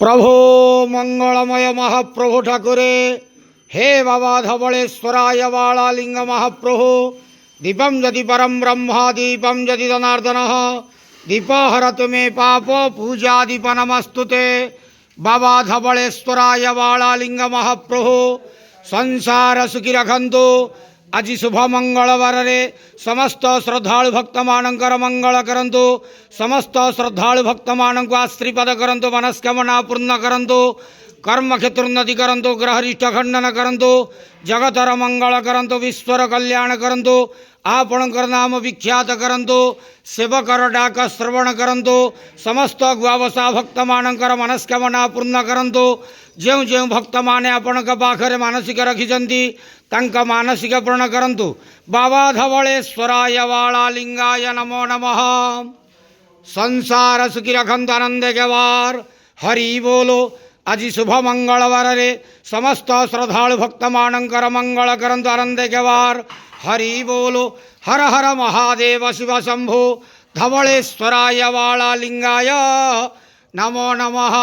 प्रभो मंगलमय महाप्रभु ठाकुरे हे बाबा धवलेश्वराय बालालिंग महाप्रभु दीपम यदि परम ब्रह्म दीपम यदि जनार्दन दीपहरतु मे पाप पूजा दीप नमस्तुते बाबा धवलेश्वराय बालालिंग महाप्रभु संसार सुखी रखंतु। आज शुभ मंगलवार समस्त श्रद्धालु भक्त मानकर मंगल करंतु। समस्त श्रद्धालु भक्त मान को आश्रीपद करंतु। मनस्कामना पूर्ण करंतु। कर्म क्षेत्र उन्नति करंतु। ग्रहरिष्ठ खंडन करंतु। जगतर मंगल करंतु। विश्वर कल्याण करंतु। आपणकर नाम विख्यात करंतु। सेवकर डाक श्रवण करंतु। समस्त गुआवसा भक्त मानकर मनस्कामना पूर्ण करंतु। जो जो भक्त माने आपण पाखरे मानसिक रखिछंती तंक मानसिक पूर्ण करंतु। बाबा धवलेश्वराय बालालिंगाय नमो नमः। संसार सुखी रखंतु आनंद गवार हरि बोलो। आज शुभ मंगलवार समस्त श्रद्धालु भक्त मानकर मंगल करंतु आनंद गवार हरि बोलो। हर हर महादेव शिव शंभो धवलेश्वराय बालालिंगाय नमो नमः।